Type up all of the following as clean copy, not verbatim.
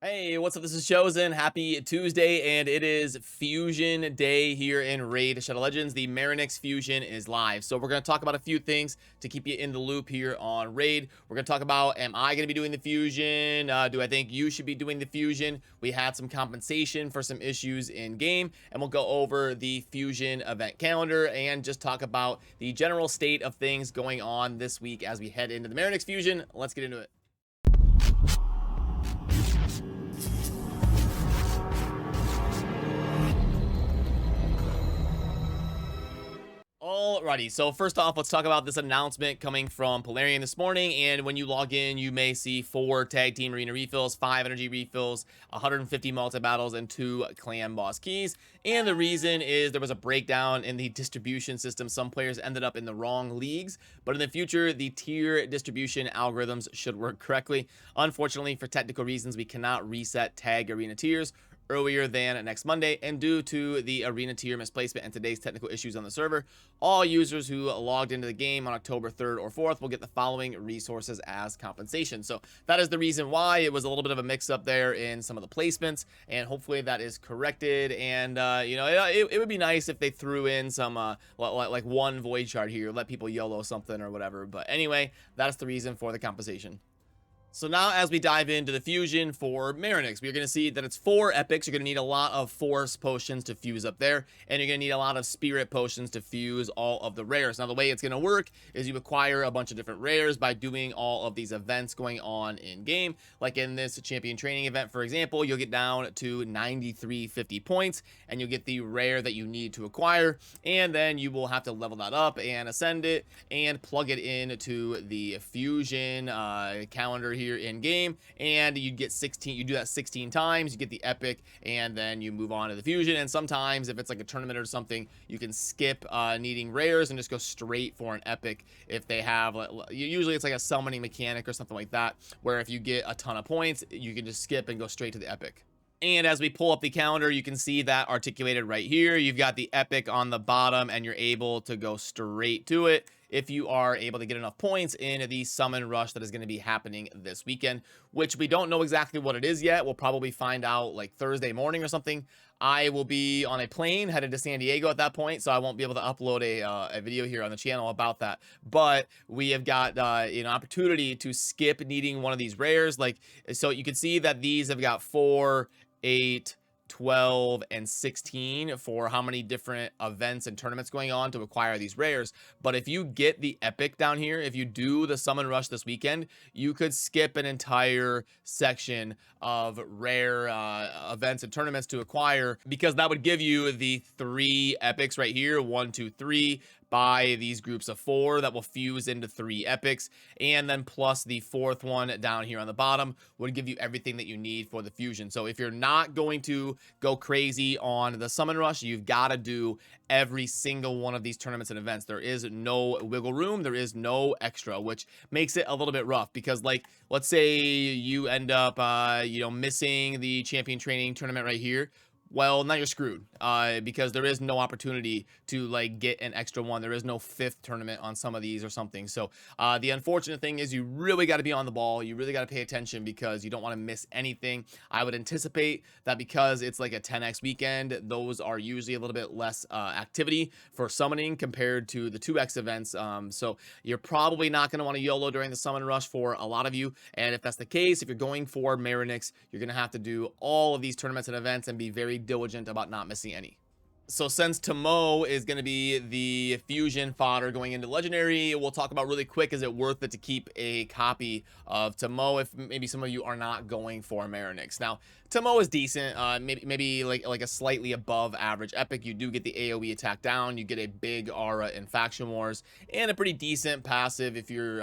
Hey, what's up? This is Chosen. Happy Tuesday, and it is Fusion Day here in Raid Shadow Legends. The Maranix Fusion is live. So we're going to talk about a few things to keep you in the loop here on Raid. We're going to talk about, am I going to be doing the Fusion? Do I think you should be doing the Fusion? We had some compensation for some issues in game, and we'll go over the Fusion event calendar and just talk about the general state of things going on this week as we head into the Maranix Fusion. Let's get into it. Alrighty, so first off, let's talk about this announcement coming from Palerian this morning. And when you log in, you may see 4 tag team arena refills, 5 energy refills, 150 multi-battles, and 2 clan boss keys. And the reason is there was a breakdown in the distribution system. Some players ended up in the wrong leagues, but in the future, the tier distribution algorithms should work correctly. Unfortunately, for technical reasons, we cannot reset tag arena tiers earlier than next Monday, and due to the arena tier misplacement and today's technical issues on the server, all users who logged into the game on October 3rd or 4th will get the following resources as compensation. So that is the reason why it was a little bit of a mix-up there in some of the placements, and hopefully that is corrected. And it would be nice if they threw in some like one void shard here, let people YOLO something or whatever. But anyway, that's the reason for the compensation. So now as we dive into the fusion for Maranix, we're going to see that it's 4 epics. You're going to need a lot of force potions to fuse up there, and you're going to need a lot of spirit potions to fuse all of the rares. Now the way it's going to work is you acquire a bunch of different rares by doing all of these events going on in game. Like in this champion training event, for example, you'll get down to 9350 points, and you'll get the rare that you need to acquire, and then you will have to level that up and ascend it and plug it into the fusion calendar here in game, and you get 16. You do that 16 times, you get the epic, and then you move on to the fusion. And sometimes if it's like a tournament or something, you can skip needing rares and just go straight for an epic if they have usually it's like a summoning mechanic or something like that, where if you get a ton of points, you can just skip and go straight to the epic. And as we pull up the calendar, you can see that articulated right here. You've got the epic on the bottom, and you're able to go straight to it if you are able to get enough points in the summon rush that is going to be happening this weekend, which we don't know exactly what it is yet. We'll probably find out like Thursday morning or something. I will be on a plane headed to San Diego at that point, so I won't be able to upload a video here on the channel about that. But we have got an opportunity to skip needing one of these rares. So you can see that these have got 4, 8, 12, and 16 for how many different events and tournaments going on to acquire these rares. But if you get the epic down here, if you do the summon rush this weekend, you could skip an entire section of rare events and tournaments to acquire, because that would give you the 3 epics right here, 1, 2, 3, by these groups of 4 that will fuse into 3 epics, and then plus the 4th one down here on the bottom would give you everything that you need for the fusion. So if you're not going to go crazy on the summon rush, you've got to do every single one of these tournaments and events. There is no wiggle room, there is no extra, which makes it a little bit rough, because like let's say you end up missing the champion training tournament right here. Well, now you're screwed, because there is no opportunity to like get an extra one. There is no 5th tournament on some of these or something. So the unfortunate thing is you really got to be on the ball. You really got to pay attention, because you don't want to miss anything. I would anticipate that because it's like a 10x weekend, those are usually a little bit less activity for summoning compared to the 2x events. So you're probably not going to want to YOLO during the summon rush for a lot of you. And if that's the case, if you're going for Maranix, you're going to have to do all of these tournaments and events and be very diligent about not missing any. So since Tomo is going to be the fusion fodder going into legendary, we'll talk about really quick, is it worth it to keep a copy of Tomo if maybe some of you are not going for Maranix. Now Tomo is decent, maybe like a slightly above average epic. You do get the AoE attack down, you get a big aura in Faction Wars, and a pretty decent passive if you're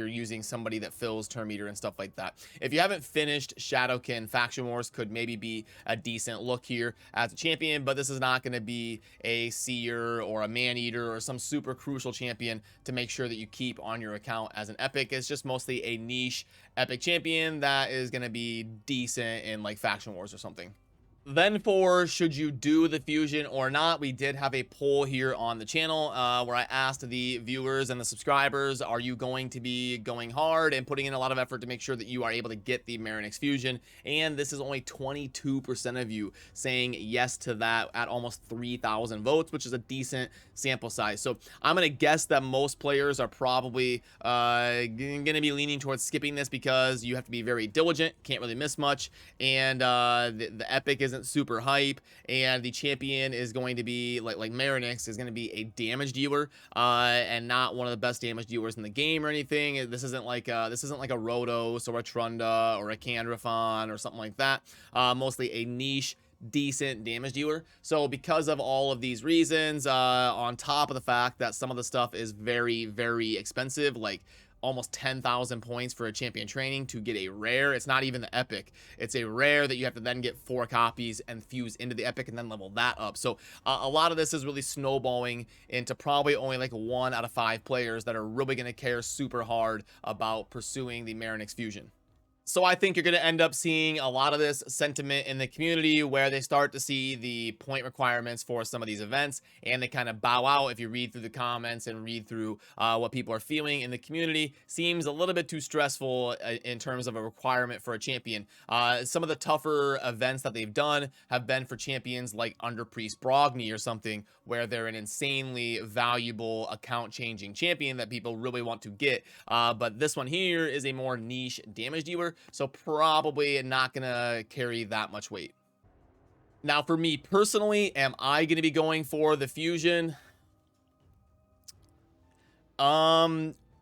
using somebody that fills turn meter and stuff like that. If you haven't finished Shadowkin, Faction Wars could maybe be a decent look here as a champion, but this is not going to be a seer or a man eater or some super crucial champion to make sure that you keep on your account as an epic. It's just mostly a niche epic champion that is going to be decent in like Faction Wars or something. Then for should you do the fusion or not, we did have a poll here on the channel where I asked the viewers and the subscribers, are you going to be going hard and putting in a lot of effort to make sure that you are able to get the Maranix fusion? And this is only 22% of you saying yes to that at almost 3,000 votes, which is a decent sample size. So I'm going to guess that most players are probably going to be leaning towards skipping this because you have to be very diligent, can't really miss much, and the epic isn't super hype, and the champion is going to be like Maranix is going to be a damage dealer and not one of the best damage dealers in the game or anything. This isn't like a Rotos or a Trunda or a Candrafon or something like that. Mostly a niche decent damage dealer. So because of all of these reasons, on top of the fact that some of the stuff is very, very expensive, like almost 10,000 points for a champion training to get a rare. It's not even the epic. It's a rare that you have to then get 4 copies and fuse into the epic and then level that up. So a lot of this is really snowballing into probably only like 1 out of 5 players that are really going to care super hard about pursuing the Maranix fusion. So I think you're going to end up seeing a lot of this sentiment in the community where they start to see the point requirements for some of these events and they kind of bow out. If you read through the comments and read through what people are feeling in the community, seems a little bit too stressful in terms of a requirement for a champion. Some of the tougher events that they've done have been for champions like Under Priest Brogni or something, where they're an insanely valuable account changing champion that people really want to get. But this one here is a more niche damage dealer, so probably not gonna carry that much weight. Now for me personally, am I gonna be going for the fusion?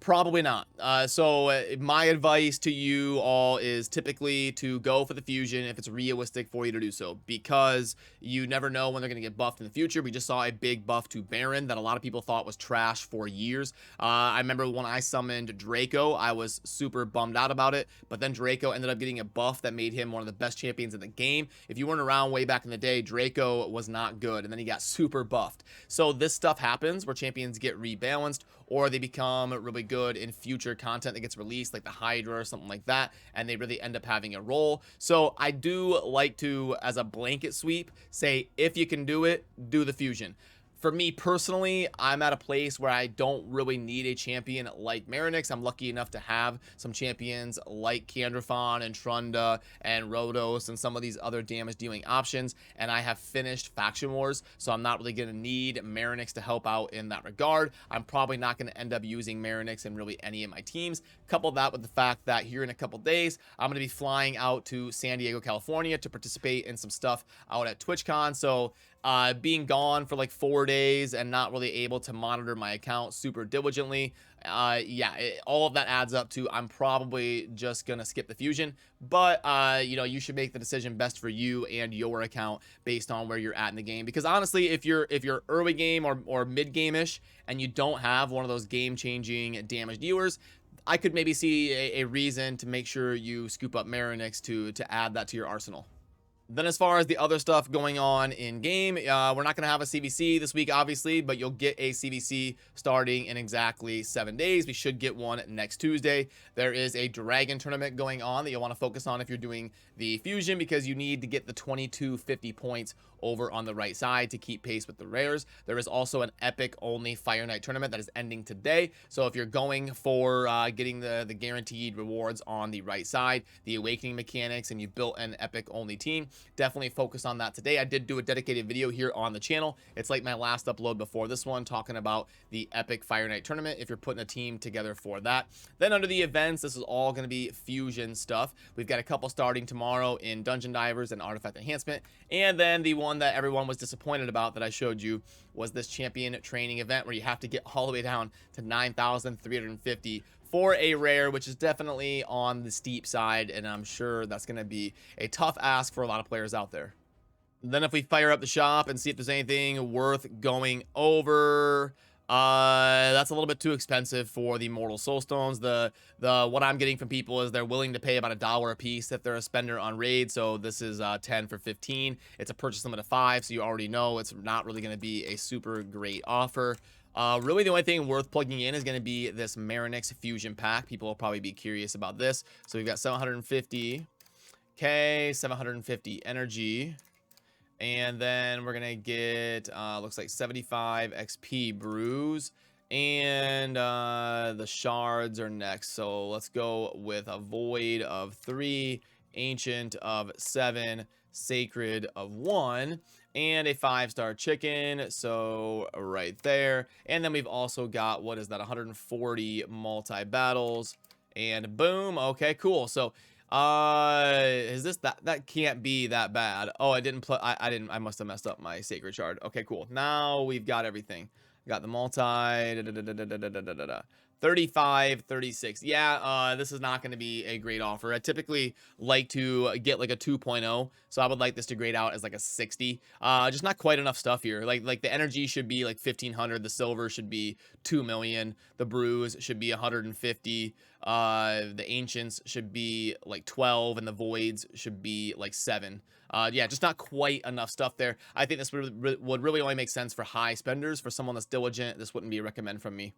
Probably not. So my advice to you all is typically to go for the fusion if it's realistic for you to do so, because you never know when they're going to get buffed in the future. We just saw a big buff to Baron that a lot of people thought was trash for years. I remember when I summoned Draco, I was super bummed out about it, but then Draco ended up getting a buff that made him one of the best champions in the game. If you weren't around way back in the day, Draco was not good, and then he got super buffed. So this stuff happens where champions get rebalanced, or they become really good in future content that gets released, like the Hydra or something like that, and they really end up having a role. So I do like to, as a blanket sweep, say if you can do it, do the fusion. For me personally, I'm at a place where I don't really need a champion like Maranix. I'm lucky enough to have some champions like Candrafon and Trunda and Rotos and some of these other damage dealing options, and I have finished Faction Wars, so I'm not really going to need Maranix to help out in that regard. I'm probably not going to end up using Maranix in really any of my teams. Couple that with the fact that here in a couple days, I'm going to be flying out to San Diego, California to participate in some stuff out at TwitchCon, so being gone for like 4 days and not really able to monitor my account super diligently, yeah, all of that adds up to I'm probably just gonna skip the fusion. But you know, you should make the decision best for you and your account based on where you're at in the game, because honestly, if you're early game or mid game-ish and you don't have one of those game-changing damage dealers, I could maybe see a reason to make sure you scoop up Maranix to add that to your arsenal. Then as far as the other stuff going on in game, we're not going to have a CVC this week, obviously, but you'll get a CVC starting in exactly 7 days. We should get one next Tuesday. There is a Dragon tournament going on that you'll want to focus on if you're doing the fusion, because you need to get the 2250 points over on the right side to keep pace with the rares. There is also an epic only Fire Night tournament that is ending today. So if you're going for getting the guaranteed rewards on the right side, the awakening mechanics, and you built an epic only team, definitely focus on that today. I did do a dedicated video here on the channel. It's like my last upload before this one, talking about the epic Fire Night tournament if you're putting a team together for that. Then under the events, this is all going to be fusion stuff. We've got a couple starting tomorrow in Dungeon Divers and Artifact Enhancement, and then the one that everyone was disappointed about that I showed you was this champion training event where you have to get all the way down to 9,350 for a rare, which is definitely on the steep side, and I'm sure that's going to be a tough ask for a lot of players out there. Then if we fire up the shop and see if there's anything worth going over, that's a little bit too expensive for the Mortal Soulstones. The what I'm getting from people is they're willing to pay about $1 a piece if they're a spender on raid. So this is 10 for 15. It's a purchase limit of 5, so you already know it's not really going to be a super great offer. Really the only thing worth plugging in is going to be this Maranix fusion pack. People will probably be curious about this. So we've got 750k, 750 energy, And then we're gonna get looks like 75 XP bruise, and the shards are next. So let's go with a void of 3, ancient of 7, sacred of 1, and a 5-star chicken. So right there. And then we've also got, what is that, 140 multi battles, and boom. Okay, cool. So is this that can't be that bad? Oh, I didn't play. I must have messed up my sacred shard. Okay, cool. Now we've got everything. Got the multi 35, 36. Yeah, this is not going to be a great offer. I typically like to get like a 2.0, so I would like this to grade out as like a 60. Just not quite enough stuff here. Like the energy should be like 1500, the silver should be 2 million, the bruise should be 150, the ancients should be like 12, and the voids should be like 7. Yeah, just not quite enough stuff there. I think this would really only make sense for high spenders. For someone that's diligent, this wouldn't be a recommend from me.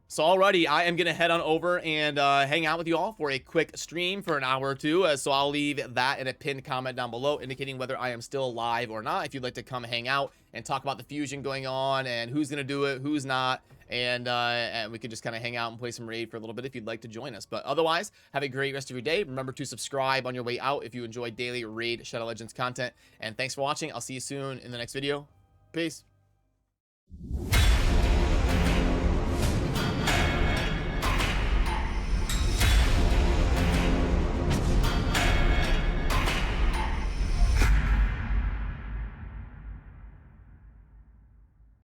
So already, I am going to head on over and hang out with you all for a quick stream for an hour or two. So I'll leave that in a pinned comment down below indicating whether I am still live or not. If you'd like to come hang out and talk about the fusion going on and who's going to do it, who's not. And we could just kind of hang out and play some Raid for a little bit if you'd like to join us. But otherwise, have a great rest of your day. Remember to subscribe on your way out if you enjoy daily Raid Shadow Legends content. And thanks for watching. I'll see you soon in the next video. Peace.